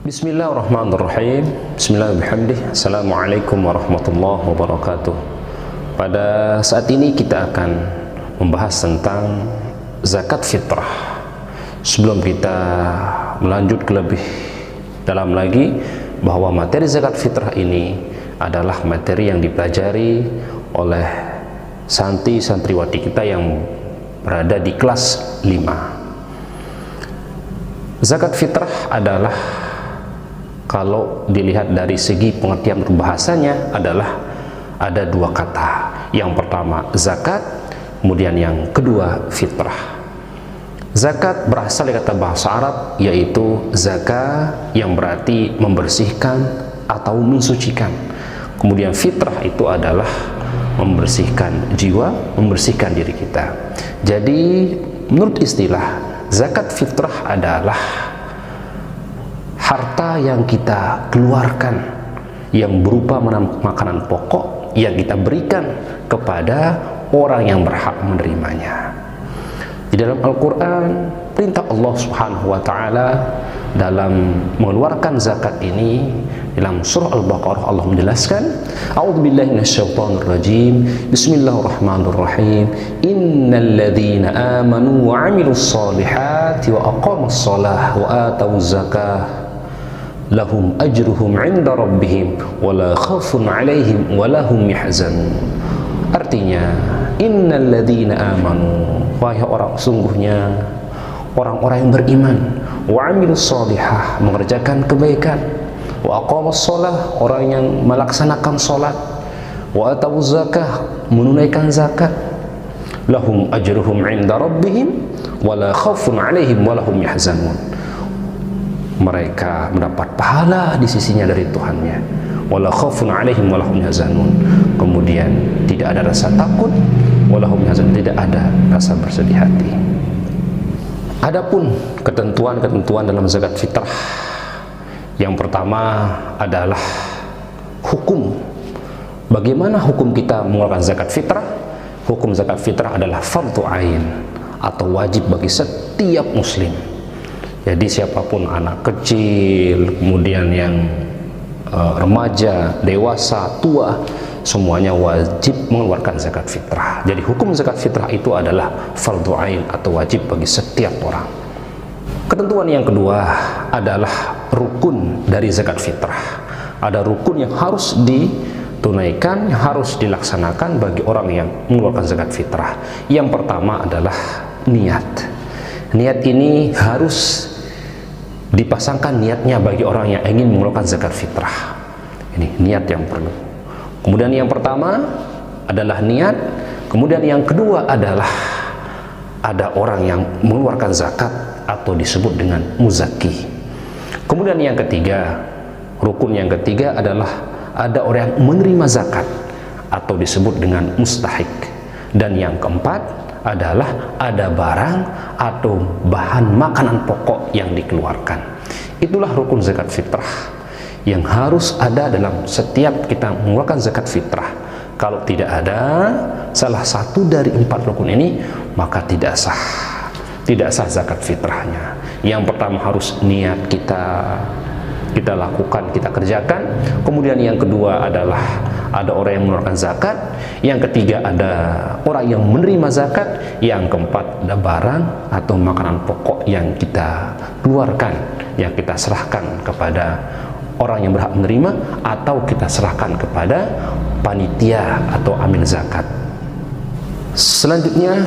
Bismillahirrahmanirrahim. Bismillahirrahmanirrahim. Assalamualaikum warahmatullahi wabarakatuh. Pada saat ini kita akan membahas tentang zakat fitrah. Sebelum kita melanjut ke lebih dalam lagi, bahwa materi zakat fitrah ini adalah materi yang dipelajari oleh santri-santriwati kita yang berada di kelas 5. Zakat fitrah adalah, kalau dilihat dari segi pengertian bahasanya, adalah ada dua kata. Yang pertama zakat, kemudian yang kedua fitrah. Zakat berasal dari kata bahasa Arab, yaitu zakat, yang berarti membersihkan atau mensucikan. Kemudian fitrah itu adalah membersihkan jiwa, membersihkan diri kita. Jadi menurut istilah, zakat fitrah adalah harta yang kita keluarkan yang berupa makanan pokok yang kita berikan kepada orang yang berhak menerimanya. Di dalam Al-Quran, perintah Allah Subhanahu wa Ta'ala dalam mengeluarkan zakat ini, dalam surah Al-Baqarah Allah menjelaskan, A'udzubillahi minasyaitonirrajim, Bismillahirrahmanirrahim, Innal ladzina amanu wa 'amilus solihati wa aqamus shalah wa atawuz zakah lahum ajruhum 'inda rabbihim wala khaufun 'alaihim wala hum yahzanun. Artinya, innal ladzina amanu, wahai orang, sungguhnya orang-orang yang beriman, wa 'amilus sholihah, mengerjakan kebaikan, wa aqamus shalah, orang yang melaksanakan salat, wa atawuz zakah, menunaikan zakat, lahum ajruhum 'inda rabbihim wala khaufun 'alaihim wala hum yahzanun. Mereka mendapat pahala di sisinya dari Tuhannya, wala khaufun 'alaihim wala hum yahzanun. Kemudian tidak ada rasa takut, wala hum yahzanun, tidak ada rasa bersedih hati. Adapun ketentuan-ketentuan dalam zakat fitrah, yang pertama adalah hukum. Bagaimana hukum kita mengeluarkan zakat fitrah? Hukum zakat fitrah adalah fardhu ain atau wajib bagi setiap muslim. Jadi siapapun, anak kecil, kemudian yang remaja, dewasa, tua, semuanya wajib mengeluarkan zakat fitrah. Jadi hukum zakat fitrah itu adalah fardhu ain atau wajib bagi setiap orang. Ketentuan yang kedua adalah rukun dari zakat fitrah. Ada rukun yang harus ditunaikan, yang harus dilaksanakan bagi orang yang mengeluarkan zakat fitrah. Yang pertama adalah niat. Niat ini harus dipasangkan niatnya bagi orang yang ingin mengeluarkan zakat fitrah. Ini niat yang perlu. Kemudian yang pertama adalah niat. Kemudian yang kedua adalah ada orang yang mengeluarkan zakat atau disebut dengan muzaki. Kemudian yang ketiga, rukun yang ketiga adalah ada orang yang menerima zakat atau disebut dengan mustahik. Dan yang keempat adalah ada barang atau bahan makanan pokok yang dikeluarkan. Itulah rukun zakat fitrah yang harus ada dalam setiap kita mengeluarkan zakat fitrah. Kalau tidak ada salah satu dari 4 rukun ini, maka tidak sah zakat fitrahnya. Yang pertama harus niat kita lakukan, kita kerjakan. Kemudian yang kedua adalah ada orang yang mengeluarkan zakat. Yang ketiga ada orang yang menerima zakat. Yang keempat ada barang atau makanan pokok yang kita keluarkan, yang kita serahkan kepada orang yang berhak menerima, atau kita serahkan kepada panitia atau amil zakat. Selanjutnya,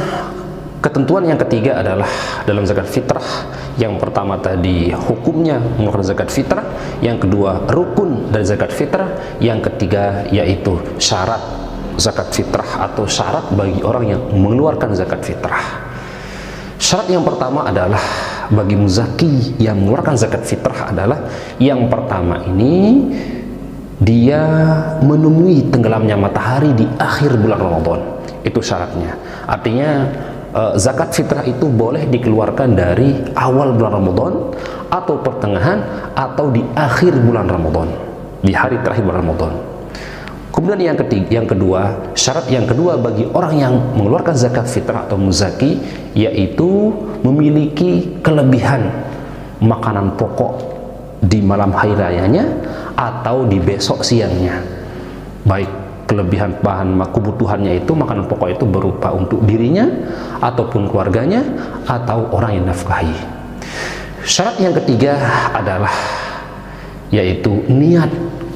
ketentuan yang ketiga adalah dalam zakat fitrah. Yang pertama tadi hukumnya mengeluarkan zakat fitrah, yang kedua rukun dari zakat fitrah, yang ketiga yaitu syarat zakat fitrah atau syarat bagi orang yang mengeluarkan zakat fitrah. Syarat yang pertama adalah bagi muzaki yang mengeluarkan zakat fitrah adalah, yang pertama ini dia menemui tenggelamnya matahari di akhir bulan Ramadan. Itu syaratnya. Artinya zakat fitrah itu boleh dikeluarkan dari awal bulan Ramadan atau pertengahan atau di akhir bulan Ramadan, di hari terakhir bulan Ramadan. Kemudian yang kedua, syarat yang kedua bagi orang yang mengeluarkan zakat fitrah atau muzaki, yaitu memiliki kelebihan makanan pokok di malam hari rayanya atau di besok siangnya. Baik kelebihan bahan kebutuhannya itu, makanan pokok itu berupa untuk dirinya ataupun keluarganya atau orang yang nafkahi. Syarat yang ketiga adalah yaitu niat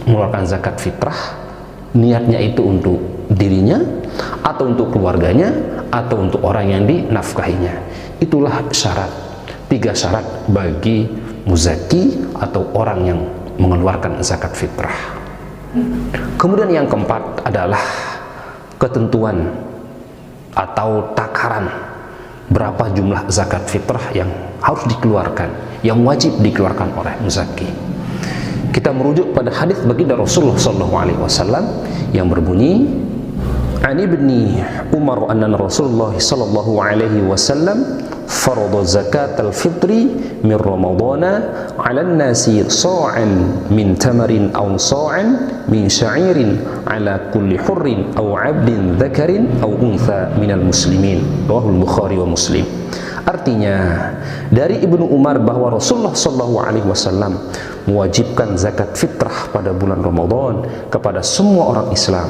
mengeluarkan zakat fitrah. Niatnya itu untuk dirinya atau untuk keluarganya atau untuk orang yang dinafkahinya. Itulah syarat, 3 syarat bagi muzaki atau orang yang mengeluarkan zakat fitrah. Kemudian yang keempat adalah ketentuan atau takaran berapa jumlah zakat fitrah yang harus dikeluarkan, yang wajib dikeluarkan oleh muzaki. Kita merujuk pada hadis baginda Rasulullah SAW yang berbunyi, "An ibni Umar anna Rasulullah sallallahu alaihi wasallam farada zakat al-fitri min Ramadana 'ala an-nasi sa'an min tamarin aw sa'an min sya'irin 'ala kulli hurrin aw 'abdin dzakarin aw untha minal muslimin." Rawahul Bukhari wa Muslim. Artinya dari Ibnu Umar bahwa Rasulullah SAW mewajibkan zakat fitrah pada bulan Ramadan kepada semua orang Islam,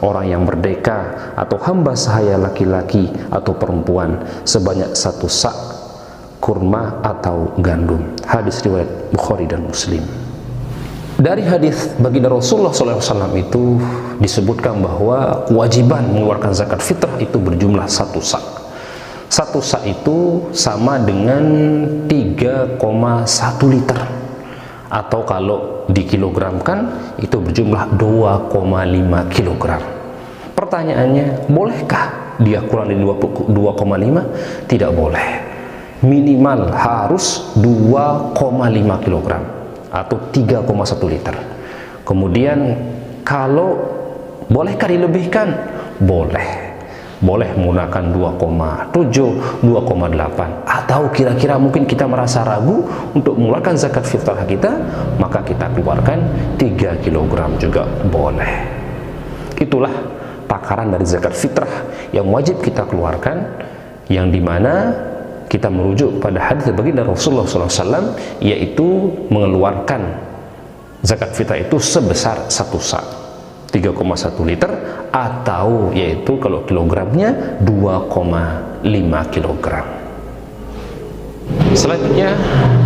orang yang merdeka atau hamba sahaya laki-laki atau perempuan, sebanyak 1 sak kurma atau gandum. Hadis riwayat Bukhari dan Muslim. Dari hadis baginda Rasulullah SAW itu disebutkan bahwa kewajiban mengeluarkan zakat fitrah itu berjumlah 1 sak. 1 sak itu sama dengan 3,1 liter, atau kalau dikilogramkan itu berjumlah 2,5 kilogram. Pertanyaannya, bolehkah dia kurang dari 2,5? Tidak boleh. Minimal harus 2,5 kilogram atau 3,1 liter. Kemudian kalau bolehkah dilebihkan? Boleh. Boleh menggunakan 2,7, 2,8, atau kira-kira mungkin kita merasa ragu untuk mengeluarkan zakat fitrah kita, maka kita keluarkan 3 kg juga boleh. Itulah takaran dari zakat fitrah yang wajib kita keluarkan, yang dimana kita merujuk pada hadis baginda Rasulullah SAW, yaitu mengeluarkan zakat fitrah itu sebesar 1 sak, 3,1 liter, atau yaitu kalau kilogramnya 2,5 kilogram. Selanjutnya,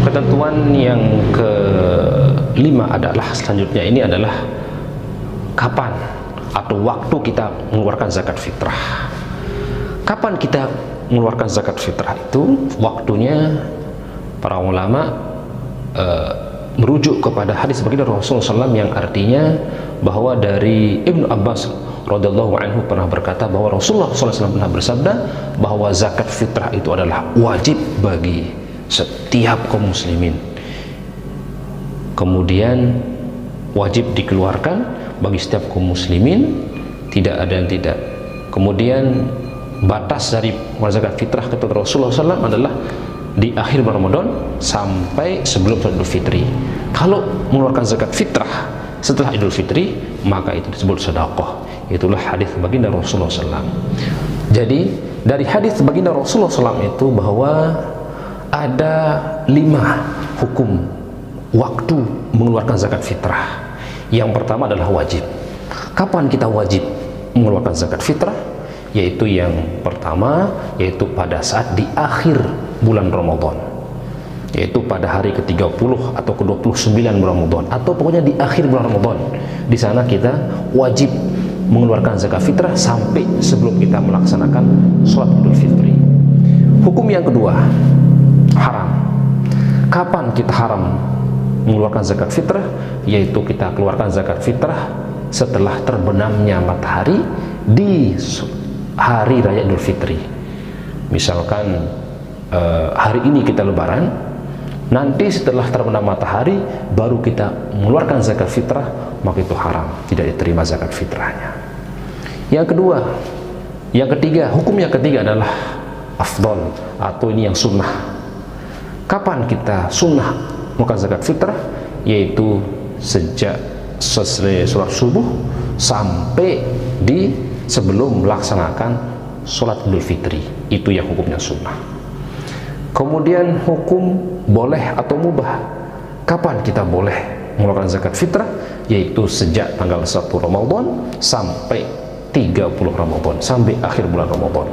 ketentuan yang kelima adalah, selanjutnya ini adalah kapan atau waktu kita mengeluarkan zakat fitrah. Kapan kita mengeluarkan zakat fitrah itu? Waktunya para ulama merujuk kepada hadis baginda Rasulullah SAW yang artinya bahwa dari Ibnu Abbas radhiyallahu anhu pernah berkata bahwa Rasulullah SAW pernah bersabda bahwa zakat fitrah itu adalah wajib bagi setiap kaum muslimin. Kemudian wajib dikeluarkan bagi setiap kaum muslimin, tidak ada yang tidak. Kemudian batas dari zakat fitrah kata Rasulullah SAW adalah di akhir Ramadan sampai sebelum Idul Fitri. Kalau mengeluarkan zakat fitrah setelah Idul Fitri, maka itu disebut sedekah. Itulah hadis baginda Rasulullah SAW. Jadi dari hadis baginda Rasulullah SAW itu bahwa ada 5 hukum waktu mengeluarkan zakat fitrah. Yang pertama adalah wajib. Kapan kita wajib mengeluarkan zakat fitrah? Yaitu yang pertama, yaitu pada saat di akhir bulan Ramadan, yaitu pada hari ke-30 atau ke-29 Ramadan, atau pokoknya di akhir bulan Ramadan. Di sana kita wajib mengeluarkan zakat fitrah sampai sebelum kita melaksanakan sholat Idul Fitri. Hukum yang kedua, haram. Kapan kita haram mengeluarkan zakat fitrah? Yaitu kita keluarkan zakat fitrah setelah terbenamnya matahari di hari raya Idul Fitri. Misalkan hari ini kita lebaran, nanti setelah terbenam matahari baru kita mengeluarkan zakat fitrah, maka itu haram, tidak diterima zakat fitrahnya. Yang kedua, yang ketiga, hukum yang ketiga adalah afdol, atau ini yang sunnah. Kapan kita sunnah mengeluarkan zakat fitrah? Yaitu sejak selesai sholat subuh sampai di sebelum melaksanakan sholat Idul Fitri. Itu yang hukumnya sunnah. Kemudian hukum boleh atau mubah. Kapan kita boleh mengeluarkan zakat fitrah? Yaitu sejak tanggal 1 Ramadan sampai 30 Ramadan, sampai akhir bulan Ramadan.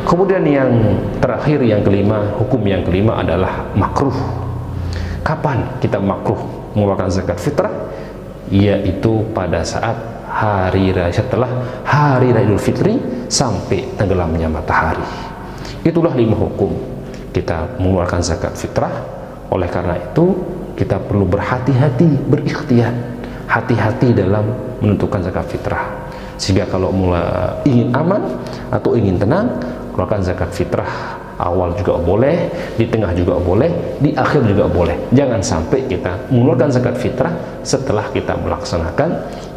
Kemudian yang terakhir, yang kelima, hukum yang kelima adalah makruh. Kapan kita makruh mengeluarkan zakat fitrah? Yaitu pada saat hari raya, setelah hari raya Idul Fitri sampai tenggelamnya matahari. Itulah 5 hukum kita mengeluarkan zakat fitrah. Oleh karena itu kita perlu berhati-hati, berikhtiar, hati-hati dalam menentukan zakat fitrah. Sehingga kalau ingin aman atau ingin tenang, keluarkan zakat fitrah. Awal juga boleh, di tengah juga boleh, di akhir juga boleh. Jangan sampai kita mengeluarkan zakat fitrah setelah kita melaksanakan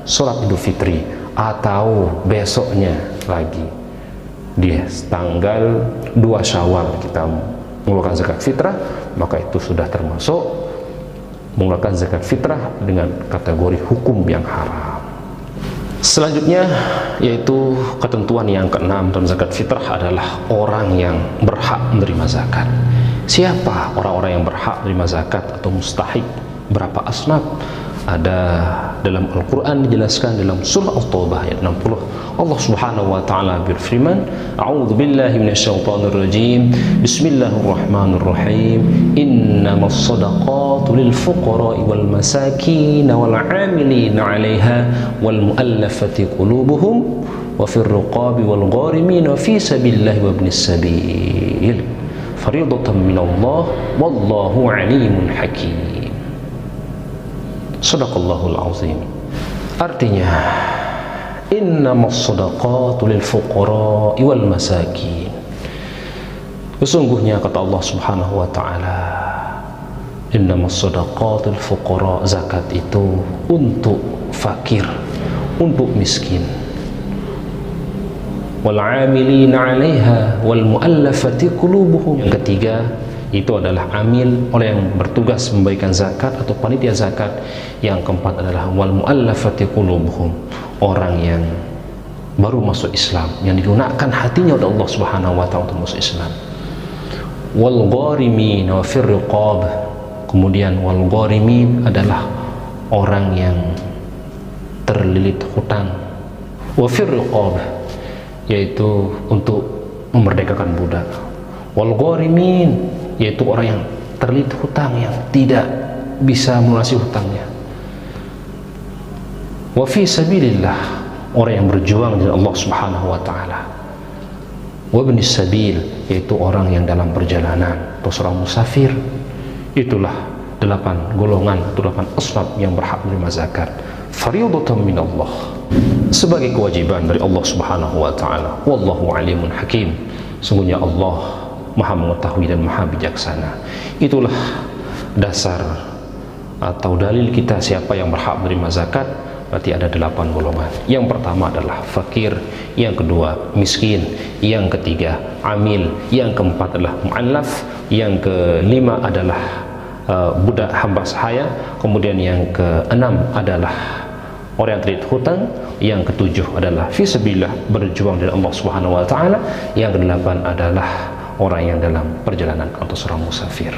sholat Idul Fitri atau besoknya lagi di tanggal 2 Syawal kita mengeluarkan zakat fitrah, maka itu sudah termasuk mengeluarkan zakat fitrah dengan kategori hukum yang haram. Selanjutnya yaitu ketentuan yang keenam dalam zakat fitrah adalah orang yang berhak menerima zakat. Siapa orang-orang yang berhak menerima zakat atau mustahik? Berapa asnaf? Ada dalam Al-Quran dijelaskan dalam surah At-Taubah ayat 60. Allah Subhanahu wa taala berfirman, "A'udzu billahi minasyaitonir rajim. Bismillahirrahmanirrahim. Innamas shadaqatu lil fuqara'i wal masakin wal 'amilina 'alaiha wal mu'allafati qulubuhum wa fir riqabi wal gharimin wa fi sabilillahi wa ibnis sabil. Fariidatan minallah wallahu 'alimun hakim." Shadaqallahul azim. Artinya, innamas shadaqatu lil fuqara'i wal masakin. Sesungguhnya kata Allah Subhanahu wa taala, innamas shadaqatu lil fuqara', zakat itu untuk fakir, untuk miskin. Wal 'amilina 'alaiha wal mu'allafati qulubuhum. Yang ketiga itu adalah amil, oleh yang bertugas memberikan zakat atau panitia zakat. Yang keempat adalah wal mu'allafati qulubuhum, orang yang baru masuk Islam, yang dilunakkan hatinya oleh Allah Subhanahu wa taala untuk masuk Islam. Wal gharimin wa fir riqab. Kemudian wal gharimin adalah orang yang terlilit hutang. Wa fir riqab yaitu untuk memerdekakan budak. Wal gharimin yaitu orang yang terlilit hutang, yang tidak bisa melunasi hutangnya. Wa fi sabilillah, orang yang berjuang di Allah Subhanahu wa taala. Wa ibnis sabil, yaitu orang yang dalam perjalanan atau seorang musafir. Itulah 8 golongan atau 8 asnaf yang berhak menerima zakat. Fariidatan minallah, sebagai kewajiban dari Allah Subhanahu wa taala. Wallahu alimun hakim. Sungguhnya Allah Maha mengetahui dan Maha bijaksana. Itulah dasar atau dalil kita siapa yang berhak menerima zakat. Berarti ada 8 golongan. Yang pertama adalah fakir, yang kedua miskin, yang ketiga amil, yang keempat adalah mu'allaf, yang kelima adalah budak hamba sahaya, kemudian yang keenam adalah orang yang terlilit hutang, yang ketujuh adalah fisabilillah, berjuang dari Allah Subhanahu wa taala, yang kedelapan adalah orang yang dalam perjalanan atau seorang musafir.